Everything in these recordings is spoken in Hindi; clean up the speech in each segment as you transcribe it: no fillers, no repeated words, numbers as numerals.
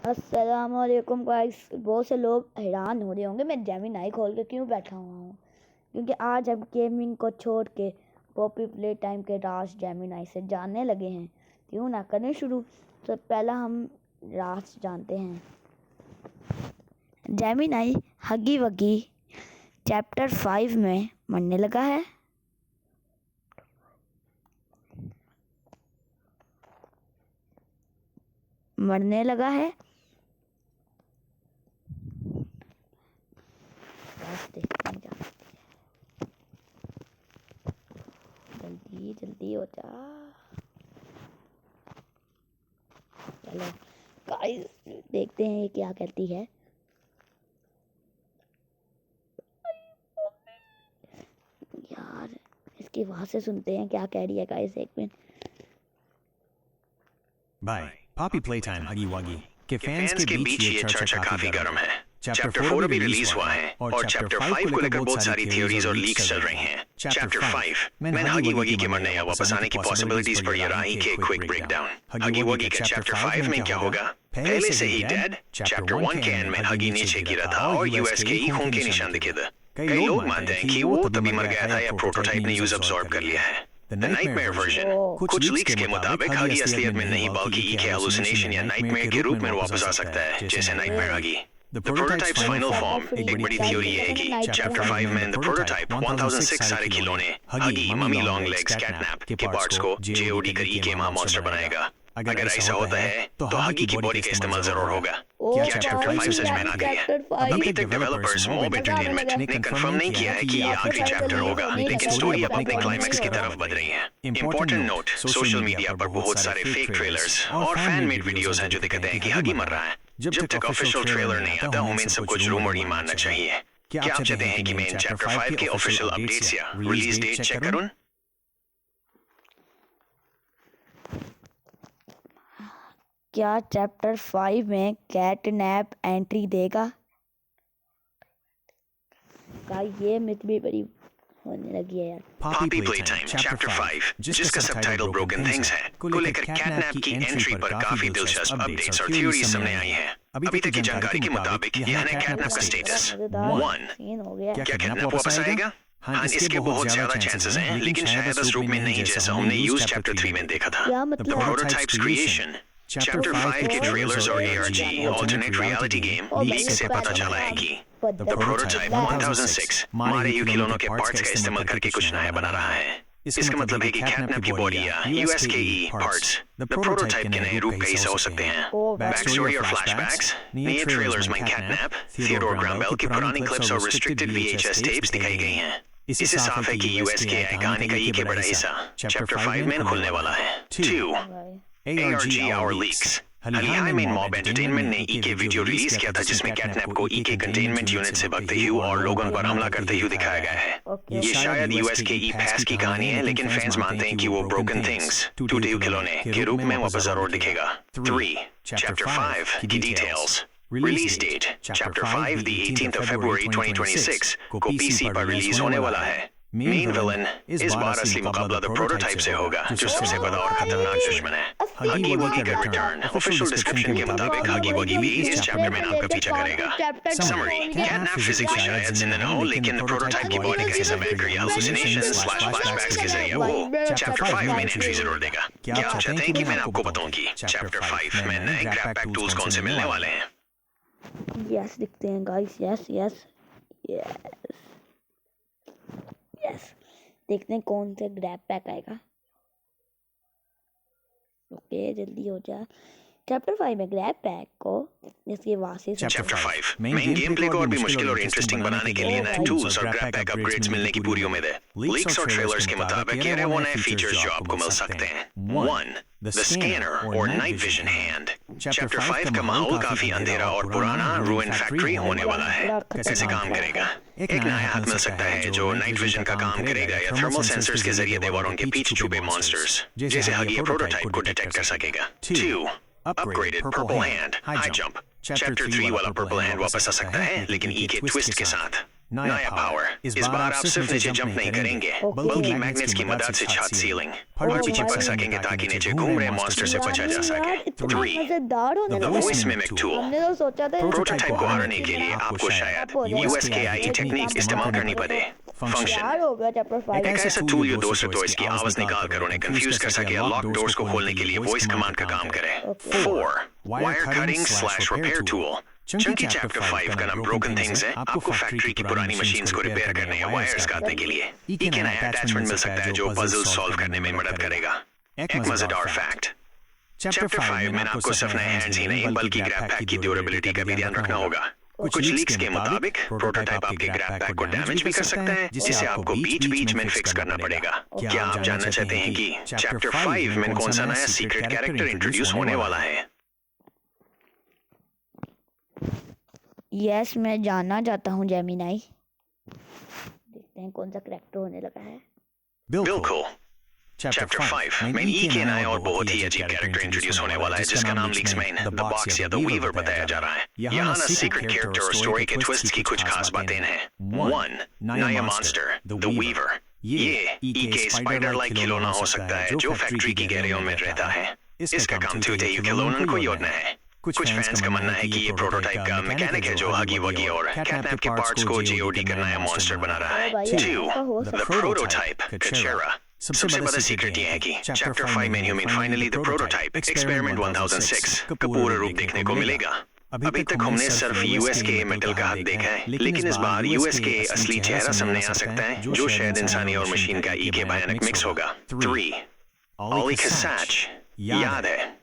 अस्सलामुअलैकुम गाइस। बहुत से लोग हैरान हो रहे होंगे मैं जेमिनी खोल के क्यों बैठा हुआ हूँ, क्योंकि आज हम गेमिंग को छोड़ के पॉपी प्ले टाइम के राज जेमिनी से जानने लगे हैं। क्यों ना करें शुरू। तो पहला हम राज जानते हैं। जेमिनी हगी वगी चैप्टर 5 में मरने लगा है। जल्दी जल्दी हो जा। चलो गाइस देखते हैं ये क्या कहती है। यार इसकी आवाज से सुनते हैं क्या कह रही है गाइस। एक minute. Bye Poppy Playtime Huggy Wuggy के फैंस के बीच ये चर्चा काफी गर्म है। चैप्टर 4 अभी रिलीज हुआ है और चैप्टर 5 को लेकर बहुत सारी थ्योरीज और लीक्स चल रही हैं। चैप्टर 5 में हगी वगी के मरने या वापस आने की पॉसिबिलिटीज पर ये रही के क्विक ब्रेकडाउन। हगी वगी के चैप्टर 5 में क्या होगा? पहले से ही डेड। चैप्टर 1 के एंड में हगी नीचे गिरा था और यूएस के ही खून के निशान दिखे थे। कई लोग मानते हैं कि वो तभी मर गया था या प्रोटोटाइप ने यूज अब्सॉर्ब कर लिया है। द नाइटमेयर वर्जन कुछ लीक्स के मुताबिक हगी असलियत में नहीं बल्कि ई के हेलुसिनेशन या नाइटमेयर के रूप में वापस आ सकता है, जैसे नाइटमेयर हगी। The prototype's final form एक बड़ी थ्योरी है कि चैप्टर 5 में the prototype 1006 सारे खिलौने हगी ममी लॉन्ग लेग्स कैटनैप के पार्ट्स को जेओडी कर ई के मां मॉन्स्टर बनाएगा। अगर ऐसा होता है तो हगी की बॉडी का इस्तेमाल जरूर होगा। क्या चैप्टर 5 सच में ना गई है? अभी तक डेवलपर्स मॉब एंटरटेनमेंट ने कंफर्म नहीं किया है कि ये आखिरी चैप्टर होगा, लेकिन स्टोरी अपने क्लाइमैक्स की तरफ बढ़ रही है। इंपॉर्टेंट नोट, सोशल मीडिया पर बहुत सारे फेक ट्रेलर्स और फैन मेड वीडियोस हैं जो दिखाते हैं कि हगी मर रहा है। जब तक ऑफिशियल ट्रेलर नहीं आता हमें इन सब कुछ रूमर ही मानना चाहिए। क्या आप चाहते हैं कि मैं इन चैप्टर 5 के ऑफिशियल अपडेट्स या रिलीज डेट चेक करूं? क्या चैप्टर 5 में कैटनैप एंट्री देगा? ये मिथ भी बड़ी होने लगी है यार। पॉपी प्लेटाइम चैप्टर 5 जिसका सबटाइटल ब्रोकन थिंग्स है को लेकर कैटनैप की एंट्री पर काफी दिलचस्प अपडेट्स और थ्योरीज सामने आई हैं। अभी तक की जानकारी के मुताबिक यह है कैटनैप का स्टेटस 1। क्या कैटनैप वापस आएगा? हाँ, इसके बहुत ज्यादा चांसेस हैं, लेकिन शायद उस रूप में नहीं जैसा हमने यूज चैप्टर 3 में देखा था। द प्रोटोटाइप्स क्रिएशन चैप्टर 5 के ट्रेलर्स और ARG alternate reality game leak से पता चला है कि द प्रोटोटाइप 1006 मारे यू खिलौनों के पार्ट्स का इस्तेमाल करके कुछ नया बना रहा है। इसका मतलब है कि कैटनैप की बॉडी या USKE पार्ट्स द प्रोटोटाइप के नए रूप का हिस्सा हो सकते हैं। बैक स्टोरी और फ्लैशबैक्स नए ट्रेलर्स में कैटनैप, थियोडोर ग्राम्बेल की पुरानी क्लिप्स और रिस्ट्रिक्टेड VHS टेप्स दिखाई गई हैं। इससे साफ है कि USKE कहानी का ई के बड़ा हिस्सा चैप्टर 5 में खुलने वाला है। 2 ARG Hour Leaks हाल ही में मॉब एंटरटेनमेंट ने ई के वीडियो रिलीज किया था जिसमें कैटनैप को ई के कंटेनमेंट यूनिट से भागते हुए और लोगों पर हमला करते हुए दिखाया गया है। ये शायद USKE पास की कहानी है, लेकिन फैंस मानते हैं कि वो ब्रोकन थिंग्स टूटे हुए खिलौने के रूप में वापस जरूर दिखेगा। 3 चैप्टर 5 की details release date chapter 5 the 18th of February 2026 को PC पर रिलीज होने वाला है। मेन विलन इस बार असली मुकाबला द प्रोटोटाइप से होगा, जो सबसे बड़ा और खतरनाक दुश्मन है। हगी वगी का रिटर्न ऑफिशियल डिस्क्रिप्शन के मुताबिक हगी वगी भी इस चैप्टर में नाम का पीछा करेगा। समरी कैटनैप फिजिकली शायद जिंदा न हो, लेकिन द प्रोटोटाइप की बॉडी का हिस्सा बनकर या hallucinations फ्लैशबैक्स के जरिए वो चैप्टर 5 में एंट्री जरूर देगा। क्या आप चाहते हैं कि मैं आपको बताऊं कि चैप्टर 5 में नए ग्रैब पैक टूल्स कौन से मिलने वाले हैं? यस दिखते हैं गाइस। यस देखते हैं कौन सा ग्रैब पैक आएगा। ओके जल्दी हो जा। चैप्टर 5 में ग्रैब पैक को इसके वासी चैप्टर 5 मेन गेम प्ले को और भी मुश्किल और इंटरेस्टिंग बनाने के लिए नए टूल्स और ग्रैब पैक अपग्रेड्स मिलने की पूरी उम्मीद है। लीक्स और ट्रेलर्स के मुताबिक ये वो नए फीचर्स जो आपको मिल सकते हैं। 1 द स्कैनर और नाइट विजन हैंड। चैप्टर 5 का माहौल काफी अंधेरा और पुराना रूइन फैक्ट्री होने वाला है। कैसे काम करेगा? एक नया हाथ मिल सकता है जो नाइट विजन का काम करेगा या थर्मल सेंसर्स के जरिए दीवारों के पीछे छुपे मॉन्स्टर्स जैसे हगी प्रोटोटाइप को डिटेक्ट कर सकेगा। 2 upgraded purple hand high jump. Chapter 3 वाला पर्पल हैंड वापस आ सकता है, लेकिन ई के ट्विस्ट के साथ। नया पावर। इस बार आप सिर्फ नीचे जंप नहीं करेंगे बल्कि मैग्नेट्स की मदद से छत सीलिंग और भी चिपक सकेंगे ताकि नीचे घूम रहे मॉन्स्टर से बचा जा सके। 3 मजेदार होने The लगा Voice है। Mimic Tool। हमने तो सोचा था प्रोटोटाइप को हराने के लिए आपको शायद USKIE टेक्निक इस्तेमाल करनी पड़े। फंक्शन यार हो गया चैप्टर 5। एक ऐसा टूल जो दोस्त टॉयज की आवाज निकाल कर उन्हें कंफ्यूज कर सके या लॉक डोर्स को खोलने के लिए वॉइस कमांड का काम करे। 4 wire cutting slash repair tool. Chunky chapter 5 का नाम ब्रोकन थिंग्स है। आपको फैक्ट्री की पुरानी मशीन्स को रिपेयर करने या वायर्स काटने के लिए एक नया अटैचमेंट मिल सकता है जो पजल सॉल्व करने में मदद करेगा। एक मजेदार फैक्ट, चैप्टर 5 में आपको सिर्फ नए हैंड्स ही नहीं बल्कि ग्रैब पैक की ड्यूरेबिलिटी का भी ध्यान रखना होगा। कुछ लीक्स के मुताबिक प्रोटोटाइप आपके ग्रैब पैक को डैमेज भी कर सकता है जिसे आपको बीच में फिक्स करना पड़ेगा। क्या आप जानना चाहते हैं कि चैप्टर 5 में कौन सा नया सीक्रेट कैरेक्टर इंट्रोड्यूस होने वाला है? यस मैं जानना चाहता हूँ जेमिनाई। देखते हैं कौन सा कैरेक्टर होने लगा है। बिल्कुल, चैप्टर 5 में ई के नया और बहुत ही अजीब कैरेक्टर इंट्रोड्यूस होने वाला है जिसका नाम लीक्स में द बॉक्स या द वीवर बताया जा रहा है। यहाँ ना सीक्रेट कैरेक्टर और स्टोरी के ट्विस्ट की कुछ खास बातें हैं। 1 नया मॉन्स्टर द वीवर। ये ई के स्पाइडर लाइक खिलौना हो सकता है जो फैक्ट्री की गहराइयों में रहता है। इसका काम टूटे हुए खिलौनों को योड़ना है। कुछ फैंस का मानना है कि ये प्रोटोटाइप का मैकेनिक है जो हगी वगी और कैटनैप के पार्ट्स को जीओडी का नया मॉन्स्टर बना रहा है। 2 द प्रोटोटाइप कचेरा। सबसे बड़ा सीक्रेट ये है कि चैप्टर 5 में human finally the prototype experiment 1006 का पूरा रूप देखने को मिलेगा। अभी तक हमने सिर्फ यूएसके मेटल का हाथ देखा है लेकिन इस बार यूएसके असली चेहरा सामने आ सकता है जो शायद इंसानी और मशीन का ई के भयानक मिक्स होगा। 3 ऑली खसाच। याद है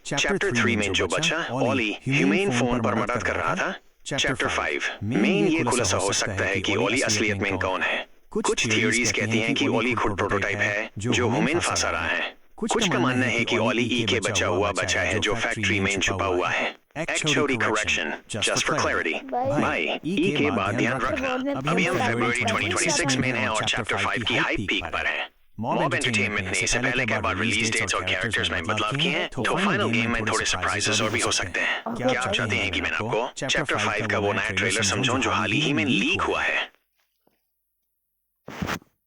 चैप्टर 3 में जो बच्चा ऑली ह्यूमन फोन पर मदद कर रहा था, चैप्टर 5 में ये खुलासा हो सकता है कि ऑली असलियत में कौन है। कुछ थियोरीज कहती हैं कि ऑली खुद प्रोटोटाइप है जो ह्यूमन फंसा रहा है। कुछ का मानना है कि ऑली ई के बचा हुआ बच्चा है जो फैक्ट्री में छुपा हुआ है। Actually correction, just for clarity. भाई, ई के बाद ध्यान रखना, अभी हम फरवरी 2026 में हैं और चैप्टर 5 की हाइप पीक पर है। मॉब एंटरटेनमेंट ने इससे पहले के बाद रिलीज डेट्स और कैरेक्टर्स में बदलाव किए हैं, तो फाइनल गेम में थोड़े सरप्राइजेस और भी हो सकते हैं। क्या आप चाहते हैं कि मैं आपको चैप्टर 5 का वो नया ट्रेलर समझाऊं जो हाल ही में लीक हुआ है?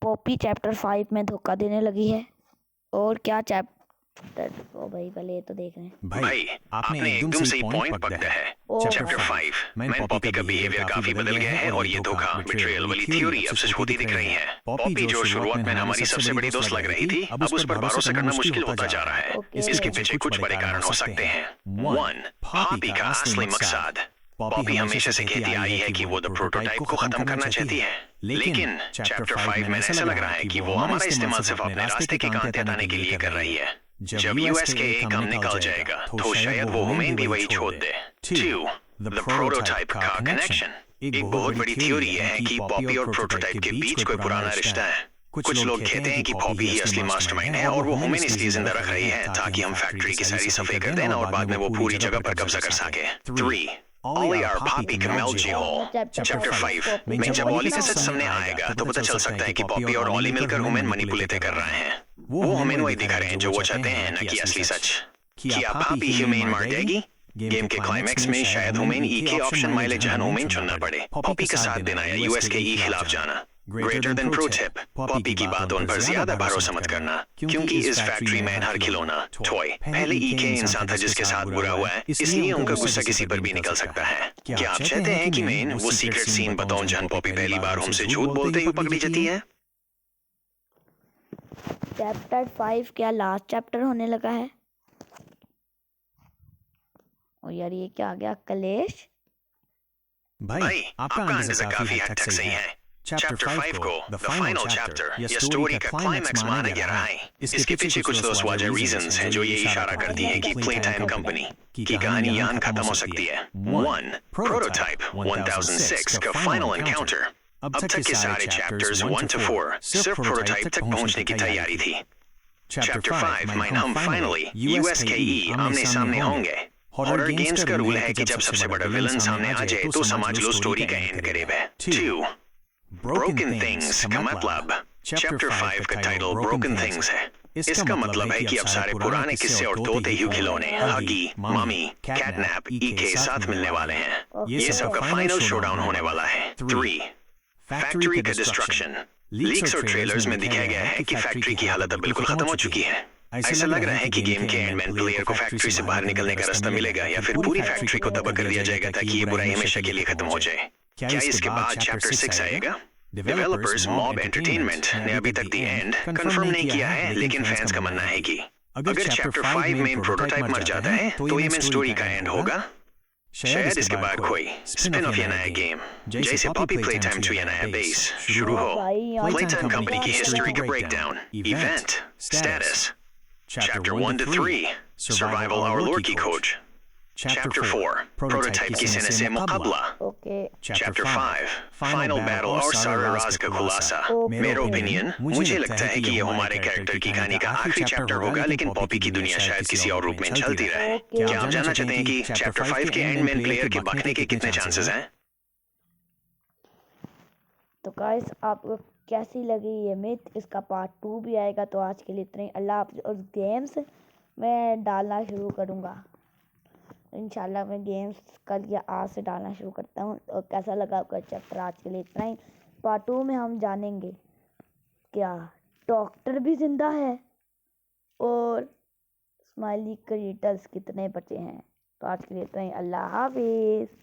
पॉपी चैप्टर 5 में धोखा देने लगी है और क्या चैप्टर ओ भाई पहले ये तो देख रहे हैं। भाई आपने एकदम सही पॉइंट पकड़ा है। चैप्टर 5 में पॉपी का बिहेवियर काफी बदल गया है और ये धोखा बिट्रेयल वाली थ्योरी अब सच होती दिख रही है। पॉपी जो शुरुआत में हमारी सबसे बड़ी दोस्त लग रही थी अब उस पर भरोसा करना मुश्किल होता जा रहा है। इसके पीछे कुछ बड़े कारण हो सकते हैं। 1 पॉपी का असली मकसद। पॉपी हमेशा से कहती आई है कि वो द प्रोटोटाइप को खत्म करना चाहती है लेकिन चैप्टर 5 में ऐसा लग रहा है कि वो हमारा इस्तेमाल सिर्फ अपने रास्ते के कांटे हटाने के लिए कर रही है। जब यूएसके कम निकल जाएगा तो शायद वो हमें भी वही छोड़ दे। 2 द प्रोटोटाइप का कनेक्शन। एक बहुत बड़ी थ्योरी है कि पॉपी और प्रोटोटाइप के बीच कोई पुराना रिश्ता है। कुछ लोग कहते हैं कि पॉपी ही असली मास्टरमाइंड है और वो हमें इसलिए जिंदा रख रही है ताकि हम फैक्ट्री की सारी सफाई कर दें और बाद में वो पूरी जगह पर कब्जा कर सके। 3 Ollie और पॉपी का मेलजी हॉल। चैप्टर 5 में जब ऑली का सच सामने आएगा तो पता चल सकता है कि पॉपी और ऑली मिलकर ह्यूमन मैनिपुलेट कर रहे हैं। वो हमें वही दिखा रहे हैं जो वो चाहते हैं न कि असली सच। क्या पॉपी ह्यूमन मार देगी? गेम के क्लाइमैक्स में शायद ह्यूमन ई के ऑप्शन माइलेज जहां ह्यूमन चुनना पड़े। पॉपी का साथ देना या यूएसके ई खिलाफ जाना। Greater than pro tip, Poppy की बात उन पर ज्यादा भरोसा मत करना क्योंकि इस फैक्ट्री में हर खिलौना टॉय पहले ई के इंसान था जिसके साथ बुरा हुआ है इसलिए उनका गुस्सा किसी पर भी निकल सकता है। क्या आप चाहते हैं कि मैं वो सीक्रेट सीन बताऊं जहां पॉपी पहली बार हमसे झूठ बोलते हुए पकड़ी जाती है? चैप्टर 5 क्या लास्ट चैप्टर होने लगा है? ओ यार ये क्या आ गया कलेश? भाई आपका अंदाजा काफी हद तक सही है। चैप्टर 5 को द फाइनल चैप्टर या स्टोरी का क्लाइमैक्स माना जा रहा है। इसके पीछे कुछ दोस्त वजह रीजंस हैं जो ये इशारा करती हैं कि प्लेटाइम कंपनी की कहानी यहाँ खत्म हो सकती है। 1 प्रोटोटाइप 1006 का फाइनल एनकाउंटर। अब तक के सारे चैप्टर्स 1 to 4 सिर्फ प्रोटोटाइप तक पहुंचने की तैयारी थी। चैप्टर 5 में हम फाइनली USKE आमने सामने होंगे। हॉरर गेम्स का रूल है कि जब सबसे बड़ा विलन सामने आ जाए तो समझ लो स्टोरी का एंड करीब है। 2 ब्रोकन थिंग्स का मतलब चैप्टर 5 का टाइटल ब्रोकन थिंग्स है। इसका मतलब है कि अब सारे पुराने किस्से और तोते ही खिलौने हगी मम्मी कैटनैप ई के साथ मिलने वाले हैं। ये सब का फाइनल शोडाउन होने वाला है। 3 फैक्ट्री का डिस्ट्रक्शन। लीक्स और ट्रेलर्स में दिखाया गया है कि फैक्ट्री की हालत अब बिल्कुल खत्म हो चुकी है। ऐसा लग रहा है कि गेम के एंड में प्लेयर को फैक्ट्री से बाहर निकलने का रास्ता मिलेगा या फिर पूरी फैक्ट्री को तबाह कर दिया जाएगा ताकि ये बुराई हमेशा के लिए खत्म हो जाए। क्या इसके बाद चैप्टर 6 आएगा? डेवलपर्स मॉब एंटरटेनमेंट ने अभी तक दी एंड कंफर्म नहीं किया है, लेकिन फैंस का मानना है कि अगर चैप्टर 5 में प्रोटोटाइप मर जाता है तो ये मेन स्टोरी का एंड होगा। शायद इसके बाद कोई स्पिन ऑफ या नया गेम जैसे पॉपी प्लेटाइम 2 या नया बेस शुरू हो। प्लेटाइम कंपनी की हिस्ट्री का breakdown, event, status. Chapter 1 to 3 Survival Our Lord की खोज। Chapter 4 Prototype की सेना से मुकाबला। ओके। Chapter 5 Final Battle और सारा राज का खुलासा। मेरा ओपिनियन, मुझे लगता है कि ये हमारे कैरेक्टर की कहानी का आखिरी चैप्टर होगा, लेकिन पॉपी की दुनिया शायद किसी और रूप में चलती रहे। क्या आप जानना चाहते हैं कि चैप्टर 5 के एंड में प्लेयर के बचने के कितने चांसेस हैं? तो गाइस आपको कैसी लगी ये मिथ? इसका पार्ट 2 भी आएगा। तो आज के लिए इतना ही। अल्लाह हाफ़िज़। और गेम्स मैं डालना शुरू करूँगा इंशाल्लाह। मैं गेम्स कल या आज से डालना शुरू करता हूँ। और कैसा लगा आपका चैप्टर? आज के लिए इतना ही। पार्ट 2 में हम जानेंगे क्या डॉक्टर भी जिंदा है और स्माइली क्रिएटर्स कितने बचे हैं। तो आज के लिए इतना ही। अल्लाह हाफ़िज़।